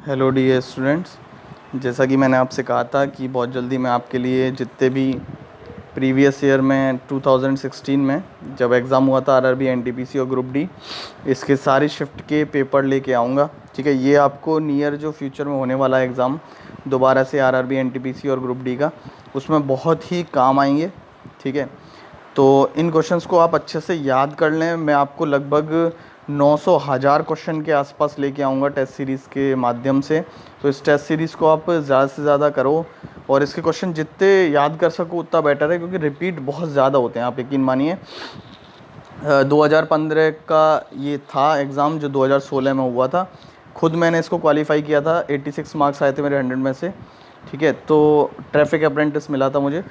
Hello dear students. जैसा कि मैंने आपसे कहा था कि बहुत जल्दी मैं आपके लिए जितने भी प्रीवियस ईयर में 2016 में जब एग्ज़ाम हुआ था आरआरबी एनटीपीसी और ग्रुप डी, इसके सारी शिफ्ट के पेपर लेके आऊँगा। ठीक है, ये आपको नियर जो फ्यूचर में होने वाला है एग्ज़ाम दोबारा से आरआरबी एनटीपीसी और ग्रुप डी का, उसमें बहुत ही काम आएंगे। ठीक है, तो इन क्वेश्चंस को आप अच्छे से याद कर लें। मैं आपको लगभग 900 हज़ार क्वेश्चन के आसपास लेके आऊँगा टेस्ट सीरीज़ के माध्यम से। तो इस टेस्ट सीरीज़ को आप ज़्यादा से ज़्यादा करो और इसके क्वेश्चन जितने याद कर सको उतना बेटर है, क्योंकि रिपीट बहुत ज़्यादा होते हैं। आप यकीन मानिए 2015 का ये था एग्ज़ाम जो 2016 में हुआ था। खुद मैंने इसको क्वालिफाई किया था, 86 मार्क्स आए थे मेरे 100 में से। ठीक है, तो ट्रैफिक अप्रेंटिस मिला था मुझे।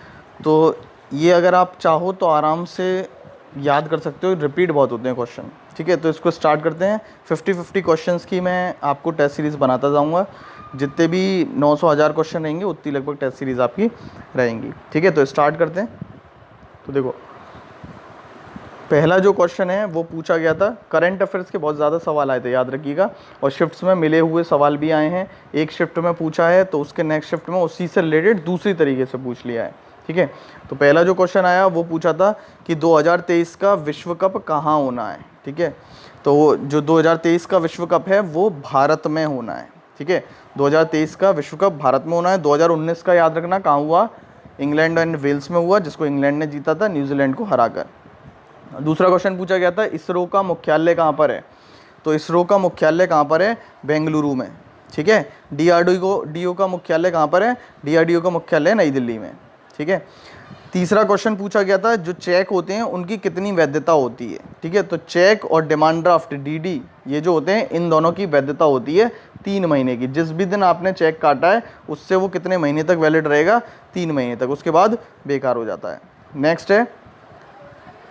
तो ये अगर आप चाहो तो आराम से याद कर सकते हो, रिपीट बहुत होते हैं क्वेश्चन। ठीक है, तो इसको स्टार्ट करते हैं। 50-50 क्वेश्चंस की मैं आपको टेस्ट सीरीज़ बनाता जाऊंगा। जितने भी 900 हज़ार क्वेश्चन रहेंगे उतनी लगभग टेस्ट सीरीज़ आपकी रहेंगी। ठीक है, तो स्टार्ट करते हैं। तो देखो, पहला जो क्वेश्चन है वो पूछा गया था, करंट अफेयर्स के बहुत ज़्यादा सवाल आए थे, याद रखिएगा। और शिफ्ट्स में मिले हुए सवाल भी आए हैं। एक शिफ्ट में पूछा है तो उसके नेक्स्ट शिफ्ट में उसी से रिलेटेड दूसरी तरीके से पूछ लिया है। ठीक है, तो पहला जो क्वेश्चन आया वो पूछा था कि 2023 का विश्व कप कहाँ होना है। ठीक है, तो जो 2023 का विश्व कप है वो भारत में होना है। ठीक है, 2023 का विश्व कप भारत में होना है। 2019 का याद रखना कहाँ हुआ, इंग्लैंड एंड वेल्स में हुआ, जिसको इंग्लैंड ने जीता था न्यूजीलैंड को हराकर। दूसरा क्वेश्चन पूछा गया था, इसरो का मुख्यालय कहाँ पर है। तो इसरो का मुख्यालय कहाँ पर है, बेंगलुरु में। ठीक है, डीआरडीओ का मुख्यालय कहाँ पर है, डीआरडीओ का मुख्यालय नई दिल्ली में। ठीक है, तीसरा क्वेश्चन पूछा गया था, जो चेक होते हैं उनकी कितनी वैधता होती है। ठीक है, तो चेक और डिमांड ड्राफ्ट डीडी ये जो होते हैं इन दोनों की वैधता होती है 3 महीने की। जिस भी दिन आपने चेक काटा है उससे वो कितने महीने तक वैलिड रहेगा, 3 महीने तक, उसके बाद बेकार हो जाता है। नेक्स्ट है,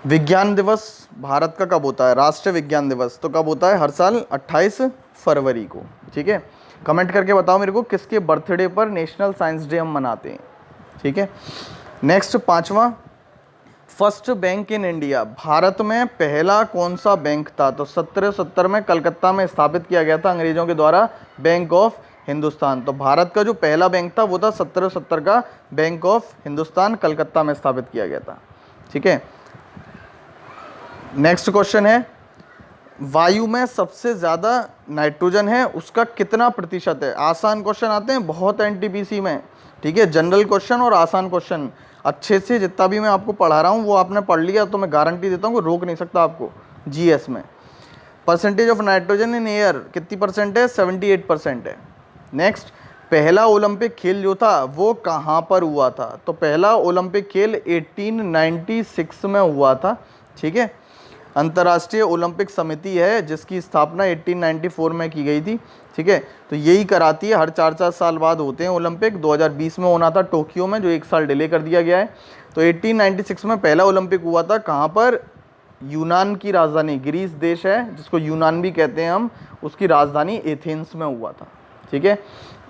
विज्ञान दिवस भारत का कब होता है, राष्ट्रीय विज्ञान दिवस तो कब होता है, हर साल 28 फरवरी को। ठीक है, कमेंट करके बताओ मेरे को किसके बर्थडे पर नेशनल साइंस डे हम मनाते हैं। ठीक है, नेक्स्ट पांचवा, first bank in India, Bharat में पहला कौन सा बैंक था। तो 1770 में कलकत्ता में स्थापित किया गया था अंग्रेजों के द्वारा, बैंक ऑफ हिंदुस्तान। तो भारत का जो पहला बैंक था वो था 1770 का बैंक ऑफ हिंदुस्तान, कलकत्ता में स्थापित किया गया था। ठीक है, नेक्स्ट क्वेश्चन है, वायु में सबसे ज़्यादा नाइट्रोजन है उसका कितना प्रतिशत है। आसान क्वेश्चन आते हैं बहुत एनटीपीसी में। ठीक है, जनरल क्वेश्चन और आसान क्वेश्चन अच्छे से जितना भी मैं आपको पढ़ा रहा हूँ वो आपने पढ़ लिया तो मैं गारंटी देता हूँ कि रोक नहीं सकता आपको। जीएस में percentage of nitrogen in air कितनी परसेंट है, 78% है। नेक्स्ट, पहला ओलंपिक खेल जो था वो कहाँ पर हुआ था। तो पहला ओलंपिक खेल 1896 में हुआ था। ठीक है, अंतर्राष्ट्रीय ओलंपिक समिति है जिसकी स्थापना 1894 में की गई थी। ठीक है, तो यही कराती है, हर 4-4 साल बाद होते हैं ओलंपिक। 2020 में होना था टोक्यो में, जो 1 साल डिले कर दिया गया है। तो 1896 में पहला ओलंपिक हुआ था, कहाँ पर, यूनान की राजधानी, ग्रीस देश है जिसको यूनान भी कहते हैं हम, उसकी राजधानी एथेंस में हुआ था। ठीक है,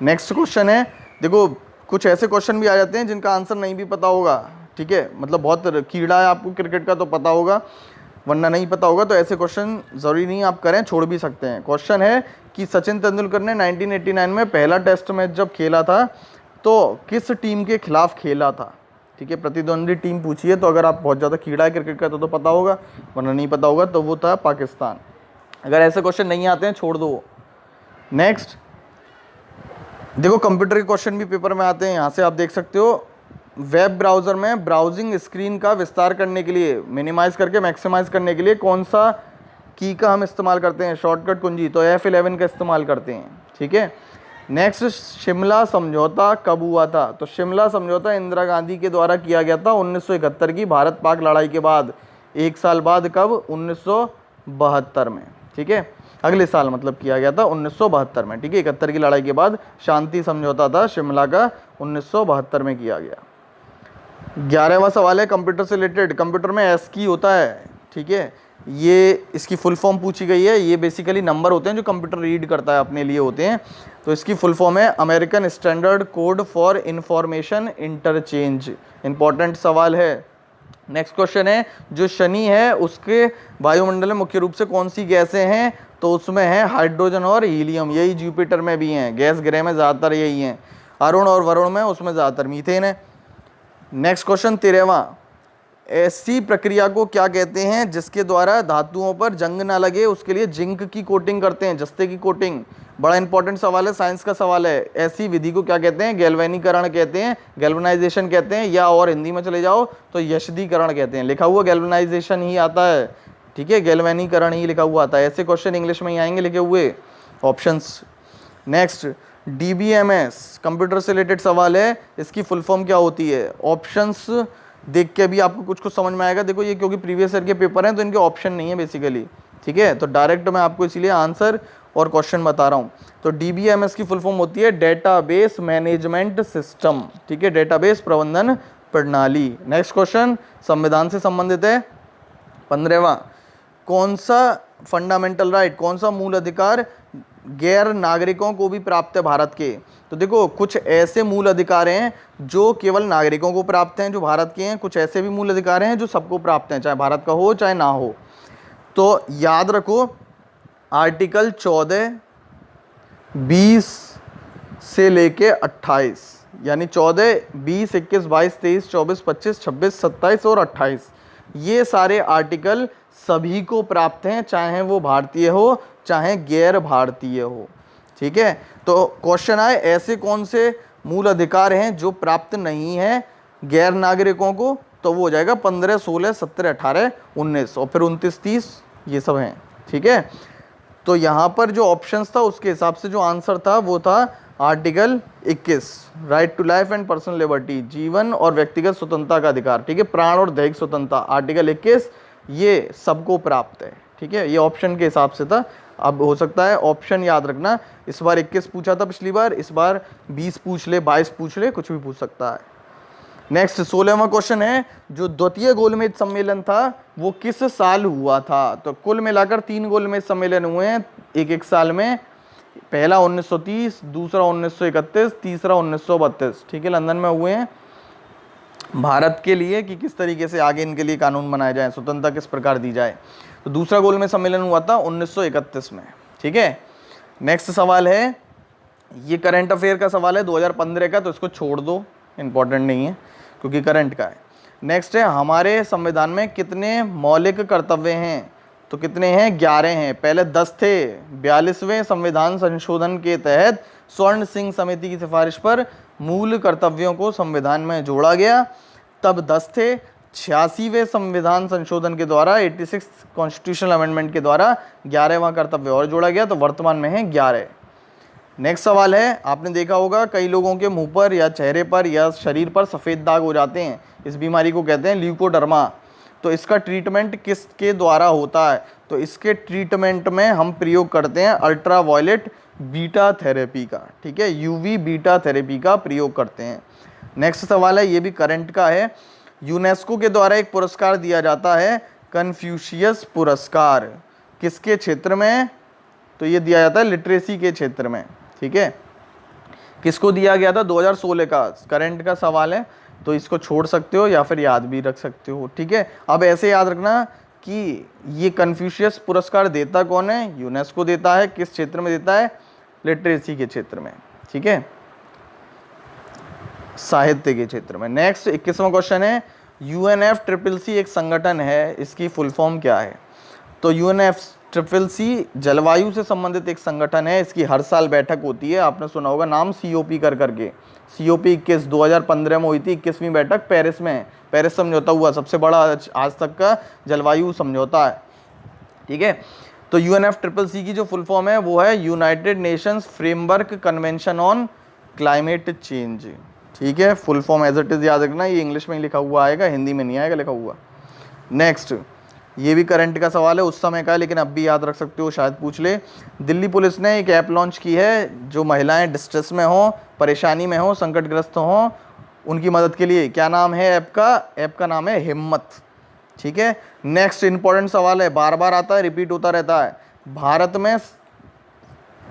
नेक्स्ट क्वेश्चन है, देखो कुछ ऐसे क्वेश्चन भी आ जाते हैं जिनका आंसर नहीं भी पता होगा। ठीक है, मतलब बहुत कीड़ा है आपको क्रिकेट का तो पता होगा, वरना नहीं पता होगा। तो ऐसे क्वेश्चन ज़रूरी नहीं आप करें, छोड़ भी सकते हैं। क्वेश्चन है कि सचिन तेंदुलकर ने 1989 में पहला टेस्ट मैच जब खेला था तो किस टीम के खिलाफ खेला था। ठीक है, प्रतिद्वंदी टीम पूछी है, तो अगर आप बहुत ज़्यादा कीड़ा है क्रिकेट का तो पता होगा, वरना नहीं पता होगा। तो वो था पाकिस्तान। अगर ऐसे क्वेश्चन नहीं आते हैं छोड़ दो। नेक्स्ट, देखो कंप्यूटर के क्वेश्चन भी पेपर में आते हैं, यहाँ से आप देख सकते हो। वेब ब्राउज़र में ब्राउजिंग स्क्रीन का विस्तार करने के लिए, मिनिमाइज़ करके मैक्सिमाइज़ करने के लिए कौन सा की का हम इस्तेमाल करते हैं, शॉर्टकट कुंजी, तो F11 का इस्तेमाल करते हैं। ठीक है, नेक्स्ट, शिमला समझौता कब हुआ था। तो शिमला समझौता इंदिरा गांधी के द्वारा किया गया था 1971 की भारत पाक लड़ाई के बाद, 1 साल बाद, कब, 1972 में। ठीक है, अगले साल मतलब किया गया था 1972 में। ठीक है, 71 की लड़ाई के बाद शांति समझौता था शिमला का, 1972 में किया गया। 11वां सवाल है कंप्यूटर से रिलेटेड, कंप्यूटर में एस की होता है। ठीक है, ये इसकी फुल फॉर्म पूछी गई है। ये बेसिकली नंबर होते हैं जो कंप्यूटर रीड करता है, अपने लिए होते हैं। तो इसकी फुल फॉर्म है American standard code for information interchange. Important सवाल है। नेक्स्ट क्वेश्चन है, जो शनि है उसके वायुमंडल में मुख्य रूप से कौन सी गैसें हैं, तो उसमें है हाइड्रोजन और हीलियम, यही जुपिटर में भी हैं, गैस ग्रह में ज़्यादातर यही हैं। अरुण और वरुण में उसमें ज़्यादातर मीथेन है। नेक्स्ट क्वेश्चन 13वां, ऐसी प्रक्रिया को क्या कहते हैं जिसके द्वारा धातुओं पर जंग ना लगे उसके लिए जिंक की कोटिंग करते हैं, जस्ते की कोटिंग। बड़ा इंपॉर्टेंट सवाल है, साइंस का सवाल है। ऐसी विधि को क्या कहते हैं? गैल्वेनीकरण कहते हैं, गैल्वेनाइजेशन कहते हैं, या और हिंदी में चले जाओ तो यशदीकरण कहते हैं। लिखा हुआ गैल्वेनाइजेशन ही आता है, ठीक है, गैल्वेनीकरण ही लिखा हुआ आता है। ऐसे क्वेश्चन इंग्लिश में ही आएंगे लिखे हुए ऑप्शंस। नेक्स्ट, डीबीएमएस कंप्यूटर से रिलेटेड सवाल है, इसकी फुल फॉर्म क्या होती है? ऑप्शंस देख के भी आपको कुछ कुछ समझ में आएगा। देखो ये क्योंकि प्रीवियस ईयर के पेपर हैं तो इनके ऑप्शन नहीं है बेसिकली, ठीक है, तो डायरेक्ट मैं आपको इसीलिए आंसर और क्वेश्चन बता रहा हूँ। तो डीबीएमएस की फुल फॉर्म होती है डेटाबेस मैनेजमेंट सिस्टम, ठीक है, डेटाबेस प्रबंधन प्रणाली। नेक्स्ट क्वेश्चन संविधान से संबंधित है, 15वां, कौन सा फंडामेंटल राइट, कौन सा मूल अधिकार गैर नागरिकों को भी प्राप्त है भारत के? तो देखो कुछ ऐसे मूल अधिकार हैं जो केवल नागरिकों को प्राप्त हैं जो भारत के हैं, कुछ ऐसे भी मूल अधिकार हैं जो सबको प्राप्त हैं, चाहे भारत का हो चाहे ना हो। तो याद रखो आर्टिकल 14, 20 से लेके 28, यानी 14, 20, 21, 22, 23, 24, 25, 26, 27 और 28, ये सारे आर्टिकल सभी को प्राप्त हैं, चाहे वो भारतीय हो चाहे गैर भारतीय हो, ठीक है। तो क्वेश्चन आए ऐसे कौन से मूल अधिकार हैं जो प्राप्त नहीं है गैर नागरिकों को, तो वो हो जाएगा 15, 16, 17, 18, 19 और फिर 29, 30, ये सब हैं, ठीक है। तो यहाँ पर जो ऑप्शंस था उसके हिसाब से जो आंसर था वो था article 21, right to life and personal liberty, जीवन और व्यक्तिगत स्वतंत्रता का अधिकार, ठीक है, प्राण और दैहिक स्वतंत्रता, आर्टिकल 21 ये सबको प्राप्त है, ठीक है, ये ऑप्शन के हिसाब से था। अब हो सकता है ऑप्शन याद रखना, इस बार 21 पूछा था पिछली बार, इस बार 20 पूछ ले, 22 पूछ ले, कुछ भी पूछ सकता है। नेक्स्ट 16वां क्वेश्चन है, जो द्वितीय गोलमेज सम्मेलन था वो किस साल हुआ था? तो कुल मिलाकर 3 गोलमेज सम्मेलन हुए हैं एक एक साल में, पहला 1930, दूसरा 1931, तीसरा 1932, ठीक है, लंदन में हुए हैं भारत के लिए कि किस तरीके से आगे इनके लिए कानून बनाए जाए, स्वतंत्रता किस प्रकार दी जाए। तो दूसरा गोलमेज सम्मेलन हुआ था 1931 में, ठीक है। नेक्स्ट सवाल है, ये करंट अफेयर का सवाल है 2015 का, तो इसको छोड़ दो, इंपॉर्टेंट नहीं है क्योंकि करंट का है। नेक्स्ट है, हमारे संविधान में कितने मौलिक कर्तव्य हैं? तो कितने हैं? 11 हैं, पहले 10 थे। 42वें संविधान संशोधन के तहत स्वर्ण सिंह समिति की सिफारिश पर मूल कर्तव्यों को संविधान में जोड़ा गया, तब 10 थे। 86वें संविधान संशोधन के द्वारा 86 कॉन्स्टिट्यूशनल अमेंडमेंट के द्वारा 11वां कर्तव्य और जोड़ा गया, तो वर्तमान में है 11। नेक्स्ट सवाल है, आपने देखा होगा कई लोगों के मुंह पर या चेहरे पर या शरीर पर सफ़ेद दाग हो जाते हैं, इस बीमारी को कहते हैं ल्यूकोडर्मा। तो इसका ट्रीटमेंट किसके द्वारा होता है? तो इसके ट्रीटमेंट में हम प्रयोग करते हैं अल्ट्रावायलेट बीटा थेरेपी का, ठीक है, यूवी बीटा थेरेपी का प्रयोग करते हैं। नेक्स्ट सवाल है, ये भी करंट का है, यूनेस्को के द्वारा एक पुरस्कार दिया जाता है कन्फ्यूशियस पुरस्कार, किसके क्षेत्र में? तो ये दिया जाता है लिटरेसी के क्षेत्र में, ठीक है। किसको दिया गया था? 2016 का, करंट का सवाल है, तो इसको छोड़ सकते हो या फिर याद भी रख सकते हो, ठीक है। अब ऐसे याद रखना कि ये कन्फ्यूशियस पुरस्कार देता कौन है? यूनेस्को देता है। किस क्षेत्र में देता है? लिटरेसी के क्षेत्र में, ठीक है, साहित्य के क्षेत्र में। नेक्स्ट 21वां क्वेश्चन है, UNFCCC एक संगठन है, इसकी फुल फॉर्म क्या है? तो UNFCCC जलवायु से संबंधित एक संगठन है, इसकी हर साल बैठक होती है, आपने सुना होगा नाम COP करके। COP 21 2015 में हुई थी, 21वीं बैठक पेरिस में, पेरिस समझौता हुआ, सबसे बड़ा आज तक का जलवायु समझौता है, ठीक है। तो UNFCCC की जो फुल फॉर्म है वो है United Nations Framework Convention on Climate Change, ठीक है, full form as it is याद रखना, ये इंग्लिश में ही लिखा हुआ आएगा, हिंदी में नहीं आएगा लिखा हुआ। नेक्स्ट, ये भी करंट का सवाल है, उस समय का है लेकिन अब भी याद रख सकते हो, शायद पूछ ले। दिल्ली पुलिस ने एक ऐप लॉन्च की है जो महिलाएं डिस्ट्रेस में हो, परेशानी में हो, संकटग्रस्त हो, उनकी मदद के लिए। क्या नाम है ऐप का? ऐप का नाम है हिम्मत, ठीक है। नेक्स्ट इंपॉर्टेंट सवाल है, बार बार आता है, रिपीट होता रहता है, भारत में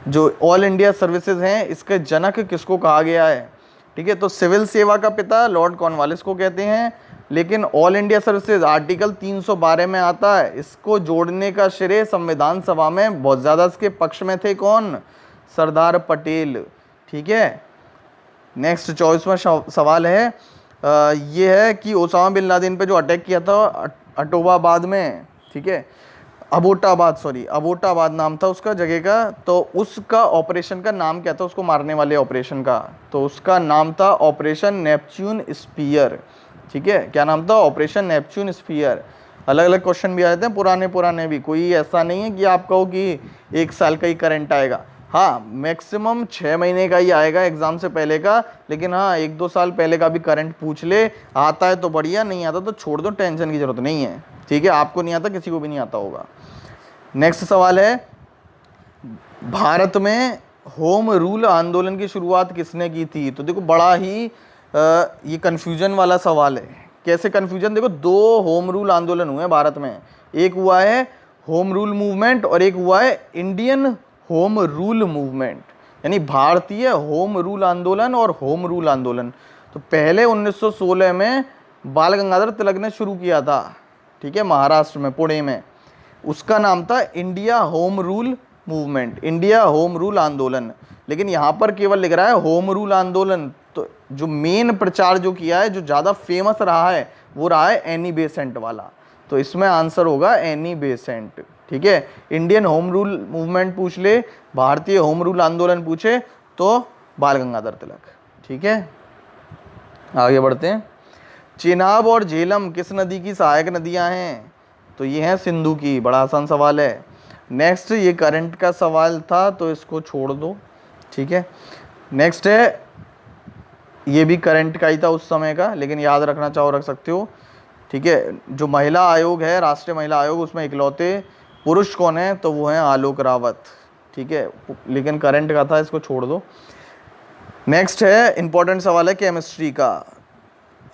जो ऑल इंडिया सर्विसेज हैं इसके जनक किसको कहा गया है? ठीक है, तो सिविल सेवा का पिता लॉर्ड कॉर्नवालिस को कहते हैं, लेकिन ऑल इंडिया सर्विसेज आर्टिकल 312 में आता है। इसको जोड़ने का श्रेय संविधान सभा में बहुत ज़्यादा इसके पक्ष में थे कौन? सरदार पटेल। ठीक है, नेक्स्ट 24वां सवाल है ये है कि ओसामा बिन लादेन पे जो अटैक किया था अटोबाबाद में, ठीक है, अबोटाबाद नाम था उसका जगह का, तो उसका ऑपरेशन का नाम क्या था, उसको मारने वाले ऑपरेशन का? तो उसका नाम था ऑपरेशन नेपच्यून स्पीयर। ठीक है, क्या नाम था? Operation Neptune Spear. अलग अलग क्वेश्चन भी आ जाते हैं, पुराने भी, कोई ऐसा नहीं है कि आप कहो कि 1 साल का ही करंट आएगा। हाँ, मैक्सिमम 6 महीने का ही आएगा एग्जाम से पहले का, लेकिन हाँ 1-2 साल पहले का भी करंट पूछ ले, आता है तो बढ़िया, नहीं आता तो छोड़ दो, टेंशन की जरूरत नहीं है। ठीक है, आपको नहीं आता, किसी को भी नहीं आता होगा। नेक्स्ट सवाल है, भारत में होम रूल आंदोलन की शुरुआत किसने की थी? तो देखो बड़ा ही ये कन्फ्यूजन वाला सवाल है। कैसे कन्फ्यूजन? देखो 2 होम रूल आंदोलन हुए हैं भारत में, एक हुआ है होम रूल मूवमेंट और एक हुआ है इंडियन होम रूल मूवमेंट, यानी भारतीय होम रूल आंदोलन और होम रूल आंदोलन। तो पहले 1916 में बाल गंगाधर तिलक ने शुरू किया था, ठीक है, महाराष्ट्र में, पुणे में। उसका नाम था India home rule movement, India home rule आंदोलन। लेकिन यहाँ पर केवल लिख रहा है होम रूल आंदोलन। तो जो मेन प्रचार जो किया है, जो ज़्यादा फेमस रहा है, वो रहा है एनी बेसेंट वाला। तो इसमें आंसर होगा एनी बेसेंट। ठीक है, इंडियन होम रूल मूवमेंट पूछ ले, भारतीय होम रूल आंदोलन पूछे तो बाल गंगाधर तिलक। ठीक है, आगे बढ़ते हैं। चेनाब और झेलम किस नदी की सहायक नदियां हैं? तो ये है सिंधु की। बड़ा आसान सवाल है। नेक्स्ट, ये करंट का सवाल था तो इसको छोड़ दो। ठीक है, नेक्स्ट है, ये भी करंट का ही था उस समय का, लेकिन याद रखना चाहो रख सकते हो। ठीक है, जो महिला आयोग है, राष्ट्रीय महिला आयोग, उसमें इकलौते पुरुष कौन है? तो वो हैं आलोक रावत। ठीक है, लेकिन करंट का था, इसको छोड़ दो। नेक्स्ट है, इंपॉर्टेंट सवाल है केमिस्ट्री का।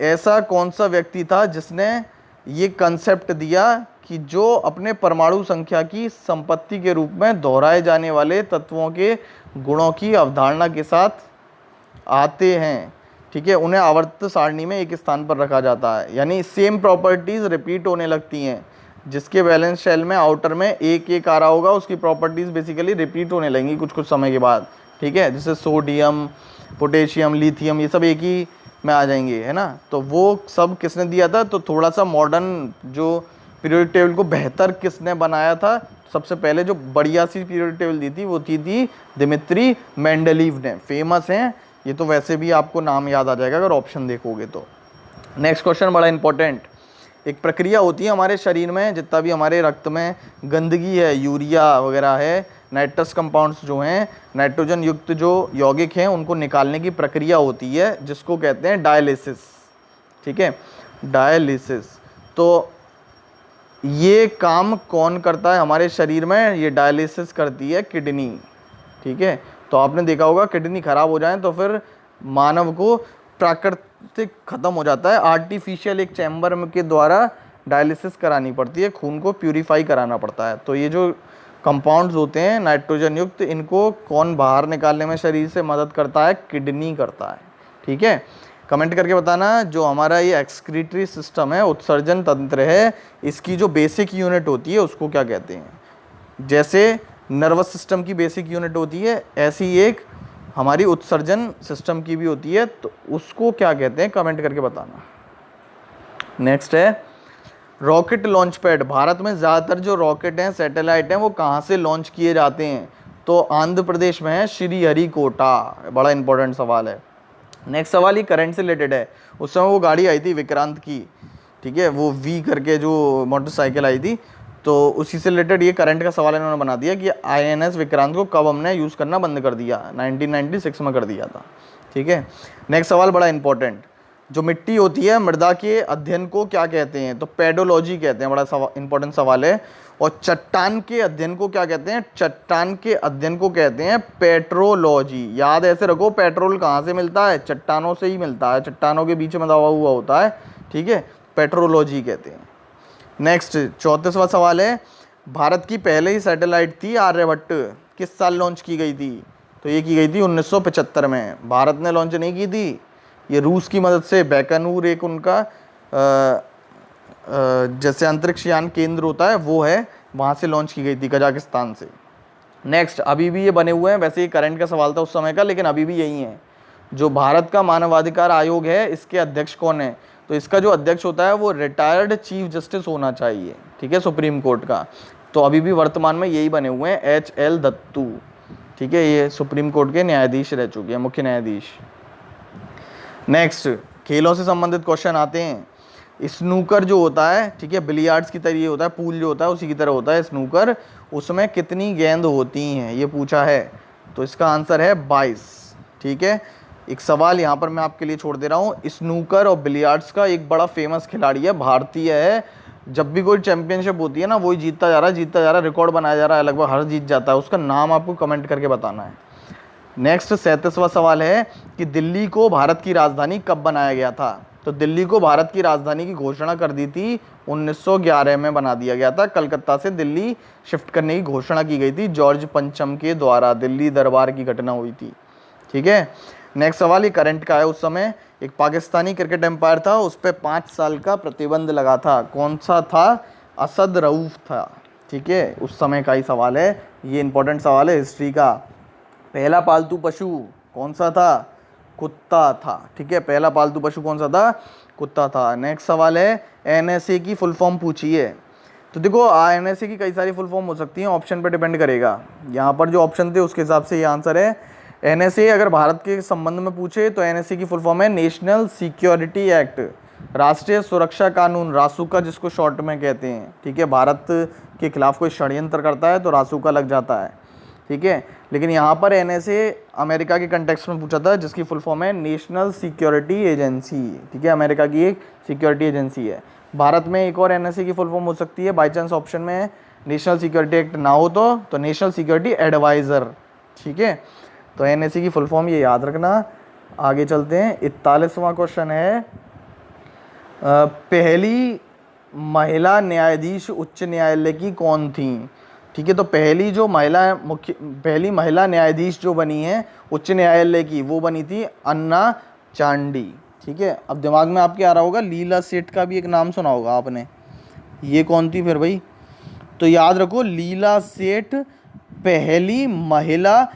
ऐसा कौन सा व्यक्ति था जिसने ये कंसेप्ट दिया कि जो अपने परमाणु संख्या की संपत्ति के रूप में दोहराए जाने वाले तत्वों के गुणों की अवधारणा के साथ आते हैं, ठीक है, उन्हें आवर्त सारणी में एक स्थान पर रखा जाता है, यानी सेम प्रॉपर्टीज रिपीट होने लगती हैं। जिसके वैलेंस शेल में आउटर में एक आ रहा होगा, उसकी प्रॉपर्टीज बेसिकली रिपीट होने लगेंगी कुछ कुछ समय के बाद। ठीक है, जैसे सोडियम, पोटेशियम, लिथियम, ये सब एक ही में आ जाएंगे, है ना। तो वो सब किसने दिया था? तो थोड़ा सा मॉडर्न जो पीरियोडिक टेबल को बेहतर किसने बनाया था? सबसे पहले जो बढ़िया सी पीरियोडिक टेबल दी थी वो थी दिमित्री मेंडलीव ने। फेमस हैं ये तो, वैसे भी आपको नाम याद आ जाएगा अगर ऑप्शन देखोगे तो। नेक्स्ट क्वेश्चन बड़ा इंपॉर्टेंट। एक प्रक्रिया होती है हमारे शरीर में, जितना भी हमारे रक्त में गंदगी है, यूरिया वगैरह है, नाइट्रस कंपाउंड्स जो हैं, नाइट्रोजन युक्त जो यौगिक हैं, उनको निकालने की प्रक्रिया होती है जिसको कहते हैं डायलिसिस। ठीक है, डायलिसिस। तो ये काम कौन करता है हमारे शरीर में? ये डायलिसिस करती है किडनी। ठीक है, तो आपने देखा होगा किडनी खराब हो जाए तो फिर मानव को प्राकृतिक खत्म हो जाता है, आर्टिफिशियल एक चैम्बर के द्वारा डायलिसिस करानी पड़ती है, खून को प्यूरिफाई कराना पड़ता है। तो ये जो कंपाउंड्स होते हैं नाइट्रोजन युक्त, इनको कौन बाहर निकालने में शरीर से मदद करता है? किडनी करता है। ठीक है, कमेंट करके बताना। जो हमारा ये एक्सक्रीटरी सिस्टम है, उत्सर्जन तंत्र है, इसकी जो बेसिक यूनिट होती है उसको क्या कहते हैं? जैसे नर्वस सिस्टम की बेसिक यूनिट होती है, ऐसी एक हमारी उत्सर्जन सिस्टम की भी होती है, तो उसको क्या कहते हैं? कमेंट करके बताना। नेक्स्ट है रॉकेट लॉन्च पैड। भारत में ज़्यादातर जो रॉकेट हैं, सैटेलाइट हैं, वो कहाँ से लॉन्च किए जाते हैं? तो आंध्र प्रदेश में है श्रीहरिकोटा। बड़ा इंपॉर्टेंट सवाल है। नेक्स्ट सवाल ये करंट से रिलेटेड है। उस समय वो गाड़ी आई थी विक्रांत की, ठीक है, वो वी करके जो मोटरसाइकिल आई थी, तो उसी से रिलेटेड ये करंट का सवाल इन्होंने बना दिया कि INS विक्रांत को कब हमने यूज़ करना बंद कर दिया? 1996 में कर दिया था। ठीक है, नेक्स्ट सवाल बड़ा इंपॉर्टेंट। जो मिट्टी होती है, मृदा के अध्ययन को क्या कहते हैं? तो पेडोलॉजी कहते हैं। बड़ा इंपॉर्टेंट सवाल है। और चट्टान के अध्ययन को क्या कहते हैं? चट्टान के अध्ययन को कहते हैं पेट्रोलॉजी। याद ऐसे रखो, पेट्रोल कहाँ से मिलता है? चट्टानों से ही मिलता है, चट्टानों के बीच में दबा हुआ होता है। ठीक है, पेट्रोलॉजी कहते हैं। नेक्स्ट 34वां सवाल है, भारत की पहले ही सैटेलाइट थी आर्यभट्ट, किस साल लॉन्च की गई थी? तो ये की गई थी 1975 में। भारत ने लॉन्च नहीं की थी, ये रूस की मदद से, बैकनूर एक उनका जैसे अंतरिक्ष यान केंद्र होता है वो है, वहाँ से लॉन्च की गई थी कजाकिस्तान से। नेक्स्ट, अभी भी ये बने हुए हैं, वैसे ये करंट का सवाल था उस समय का, लेकिन अभी भी यही है। जो भारत का मानवाधिकार आयोग है, इसके अध्यक्ष कौन है? तो इसका जो अध्यक्ष होता है वो रिटायर्ड चीफ जस्टिस होना चाहिए, ठीक है, सुप्रीम कोर्ट का। तो अभी भी वर्तमान में यही बने हुए हैं, HL दत्तू, ठीक है, ये सुप्रीम कोर्ट के न्यायाधीश रह चुके हैं, मुख्य न्यायाधीश। नेक्स्ट, खेलों से संबंधित क्वेश्चन आते हैं। स्नूकर जो होता है, ठीक है, बिलियर्ड्स की तरह होता है, पूल जो होता है उसी की तरह होता है स्नूकर, उसमें कितनी गेंद होती हैं, ये पूछा है। तो इसका आंसर है 22, ठीक है। एक सवाल यहाँ पर मैं आपके लिए छोड़ दे रहा हूँ, स्नूकर और बिलियर्ड्स का एक बड़ा फेमस खिलाड़ी है, भारतीय है, जब भी कोई चैंपियनशिप होती है ना, वही जीतता जा रहा है, रिकॉर्ड बनाया जा रहा है, लगभग हर जीत जाता है। उसका नाम आपको कमेंट करके बताना है। नेक्स्ट 37वां सवाल है कि दिल्ली को भारत की राजधानी कब बनाया गया था? तो दिल्ली को भारत की राजधानी की घोषणा कर दी थी 1911 में, बना दिया गया था। कलकत्ता से दिल्ली शिफ्ट करने की घोषणा की गई थी जॉर्ज पंचम के द्वारा, दिल्ली दरबार की घटना हुई थी, ठीक है। नेक्स्ट सवाल, ये करंट का है। उस समय एक पाकिस्तानी क्रिकेट एम्पायर था, उस पर 5 साल का प्रतिबंध लगा था, कौन सा था? असद रऊफ था, ठीक है, उस समय का ही सवाल है, ये इंपॉर्टेंट सवाल है हिस्ट्री का। पहला पालतू पशु कौन सा था? कुत्ता था, ठीक है, पहला पालतू पशु कौन सा था? कुत्ता था। नेक्स्ट सवाल है, NSA की फुल फॉर्म पूछी है। तो देखो NSA की कई सारी फुल फॉर्म हो सकती हैं, ऑप्शन पे डिपेंड करेगा। यहाँ पर जो ऑप्शन थे उसके हिसाब से ये आंसर है। NSA अगर भारत के संबंध में पूछे तो NSA की फुल फॉर्म है नेशनल सिक्योरिटी एक्ट, राष्ट्रीय सुरक्षा कानून, रासुका जिसको शॉर्ट में कहते हैं, ठीक है। भारत के खिलाफ कोई षड्यंत्र करता है तो रासुका लग जाता है, ठीक है। लेकिन यहाँ पर NSA अमेरिका के कंटेक्स्ट में पूछा था, जिसकी फुल फॉर्म है नेशनल सिक्योरिटी एजेंसी, ठीक है, अमेरिका की एक सिक्योरिटी एजेंसी है। भारत में एक और NSA की फुल फॉर्म हो सकती है, बाई चांस ऑप्शन में नेशनल सिक्योरिटी एक्ट ना हो तो नेशनल सिक्योरिटी एडवाइज़र, ठीक है। तो NSA की फुल फॉर्म ये याद रखना। आगे चलते हैं, 41वां क्वेश्चन है, पहली महिला न्यायाधीश उच्च न्यायालय की कौन थी? ठीक है, तो पहली महिला न्यायाधीश जो बनी है उच्च न्यायालय की, वो बनी थी अन्ना चांडी, ठीक है। अब दिमाग में आपके आ रहा होगा लीला सेठ का भी एक नाम सुना होगा आपने, ये कौन थी फिर भाई? तो याद रखो, लीला सेठ पहली महिला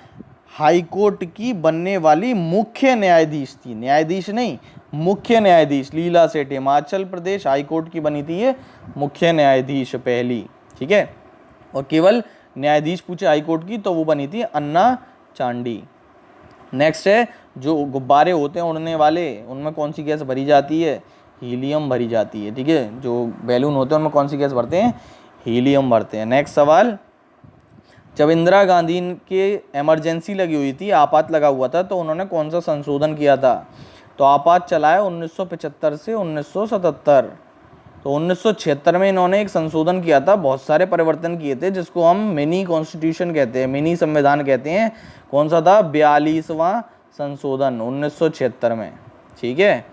हाईकोर्ट की बनने वाली मुख्य न्यायाधीश थी, न्यायाधीश नहीं, मुख्य न्यायाधीश। लीला सेठ हिमाचल प्रदेश हाईकोर्ट की बनी थी ये मुख्य न्यायाधीश पहली, ठीक है। और केवल न्यायाधीश पूछे हाईकोर्ट की तो वो बनी थी अन्ना चांडी। नेक्स्ट है, जो गुब्बारे होते हैं उड़ने वाले, उनमें कौन सी गैस भरी जाती है? हीलियम भरी जाती है, ठीक है। जो बैलून होते हैं उनमें कौन सी गैस भरते हैं? हीलियम भरते हैं। नेक्स्ट सवाल, जब इंदिरा गांधी के इमरजेंसी लगी हुई थी, आपात लगा हुआ था, तो उन्होंने कौन सा संशोधन किया था? तो आपात चलाया 1975 से 1977। तो 1976 में इन्होंने एक संशोधन किया था, बहुत सारे परिवर्तन किए थे, जिसको हम मिनी कॉन्स्टिट्यूशन कहते हैं, मिनी संविधान कहते हैं। कौन सा था? 42वां संशोधन 1976 में, ठीक है।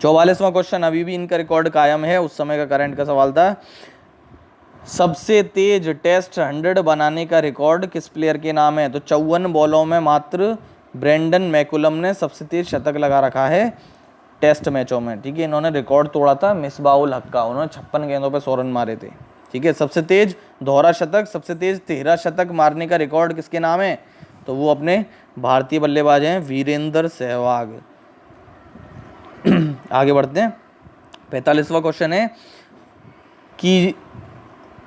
44वां क्वेश्चन, अभी भी इनका रिकॉर्ड कायम है, उस समय का करंट का सवाल था। सबसे तेज टेस्ट 100 बनाने का रिकॉर्ड किस प्लेयर के नाम है? तो 54 बॉलों में मात्र ब्रेंडन मैकुलम ने सबसे तेज शतक लगा रखा है टेस्ट मैचों में, ठीक है। इन्होंने रिकॉर्ड तोड़ा था मिसबाउल हक का, उन्होंने 56 गेंदों पे 100 रन मारे थे, ठीक है। सबसे तेज दोहरा शतक, सबसे तेज 13 शतक मारने का रिकॉर्ड किसके नाम है? तो वो अपने भारतीय बल्लेबाज हैं वीरेंद्र सहवाग। आगे बढ़ते हैं, 45वां क्वेश्चन है कि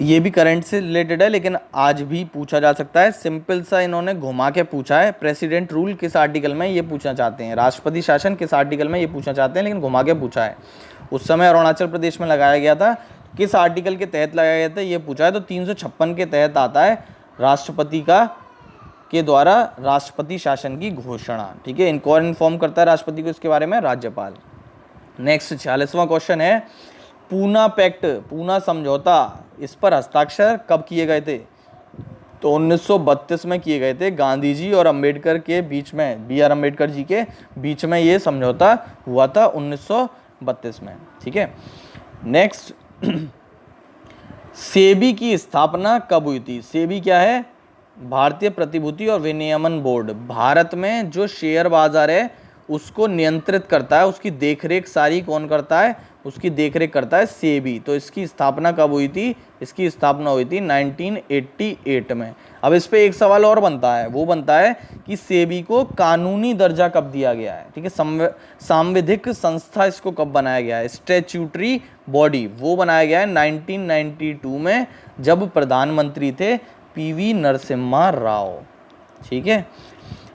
ये भी करंट से रिलेटेड है, लेकिन आज भी पूछा जा सकता है। सिंपल सा इन्होंने घुमा के पूछा है, प्रेसिडेंट रूल किस आर्टिकल में ये पूछना चाहते हैं, राष्ट्रपति शासन किस आर्टिकल में ये पूछना चाहते हैं, लेकिन घुमा के पूछा है। उस समय अरुणाचल प्रदेश में लगाया गया था, किस आर्टिकल के तहत लगाया गया था ये पूछा है। तो 356 के तहत आता है, राष्ट्रपति के द्वारा राष्ट्रपति शासन की घोषणा, ठीक है। इनको इन्फॉर्म करता है राष्ट्रपति को इसके बारे में राज्यपाल। नेक्स्ट 46वां क्वेश्चन है, पूना पैक्ट, पूना समझौता, इस पर हस्ताक्षर कब किए गए थे? तो 1932 में किए गए थे, गांधी जी और अंबेडकर के बीच में, BR अम्बेडकर जी के बीच में ये समझौता हुआ था 1932 में, ठीक है। नेक्स्ट, सेबी की स्थापना कब हुई थी? सेबी क्या है? भारतीय प्रतिभूति और विनियमन बोर्ड। भारत में जो शेयर बाजार है उसको नियंत्रित करता है, उसकी देखरेख सारी कौन करता है, उसकी देखरेख करता है सेबी। तो इसकी स्थापना कब हुई थी, इसकी स्थापना हुई थी 1988 में। अब इस पे एक सवाल और बनता है, वो बनता है कि सेबी को कानूनी दर्जा कब दिया गया है, ठीक है, सांविधिक संस्था इसको कब बनाया गया है, स्टैट्यूटरी बॉडी, वो बनाया गया है 1992 में, जब प्रधानमंत्री थे पीवी नरसिम्हा राव। ठीक है,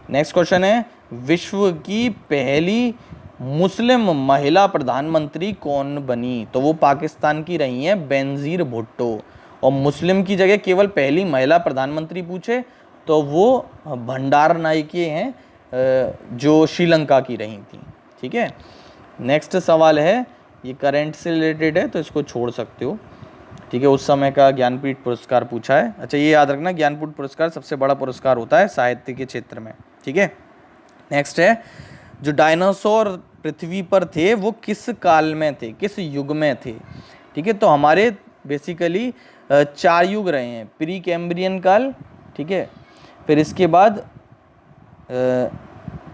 नेक्स्ट क्वेश्चन है, विश्व की पहली मुस्लिम महिला प्रधानमंत्री कौन बनी? तो वो पाकिस्तान की रही हैं बेनजीर भुट्टो। और मुस्लिम की जगह केवल पहली महिला प्रधानमंत्री पूछे तो वो भंडार नायके हैं जो श्रीलंका की रही थी। ठीक है, नेक्स्ट सवाल है, ये करंट से रिलेटेड है तो इसको छोड़ सकते हो। ठीक है, उस समय का ज्ञानपीठ पुरस्कार पूछा है। अच्छा, ये याद रखना, ज्ञानपीठ पुरस्कार सबसे बड़ा पुरस्कार होता है साहित्य के क्षेत्र में। ठीक है, नेक्स्ट है, जो डायनासोर पृथ्वी पर थे वो किस काल में थे, किस युग में थे? ठीक है, तो हमारे बेसिकली 4 युग रहे हैं, प्री कैम्ब्रियन काल, ठीक है, फिर इसके बाद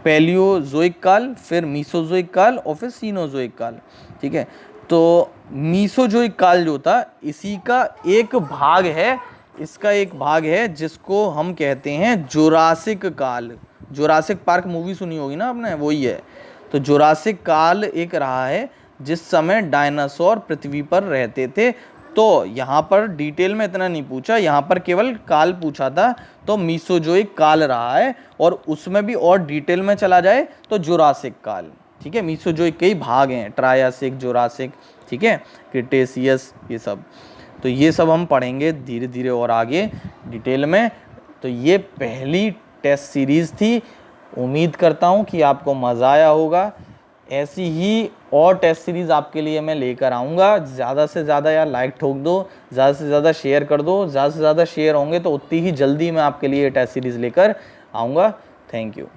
पैलियोजोइक काल, फिर मीसोजोइक काल और फिर सीनोजोइक काल। ठीक है, तो मीसोजोइक काल जो था इसी का एक भाग है, इसका एक भाग है जिसको हम कहते हैं जुरासिक काल। जुरासिक पार्क मूवी सुनी होगी ना आपने, वही है। तो जुरासिक काल एक रहा है जिस समय डायनासोर पृथ्वी पर रहते थे। तो यहाँ पर डिटेल में इतना नहीं पूछा, यहाँ पर केवल काल पूछा था, तो मीसोजोइक काल रहा है। और उसमें भी और डिटेल में चला जाए तो जुरासिक काल। ठीक है, मीसोजोइक कई भाग हैं, ट्रायासिक, जुरासिक, ठीक है, क्रिटेशियस, ये सब। तो ये सब हम पढ़ेंगे धीरे धीरे और आगे डिटेल में। तो ये पहली टेस्ट सीरीज़ थी, उम्मीद करता हूँ कि आपको मज़ा आया होगा। ऐसी ही और टेस्ट सीरीज़ आपके लिए मैं लेकर आऊँगा। ज़्यादा से ज़्यादा यार लाइक ठोक दो, ज़्यादा से ज़्यादा शेयर कर दो। ज़्यादा से ज़्यादा शेयर होंगे तो उतनी ही जल्दी मैं आपके लिए टेस्ट सीरीज़ लेकर आऊँगा। Thank you.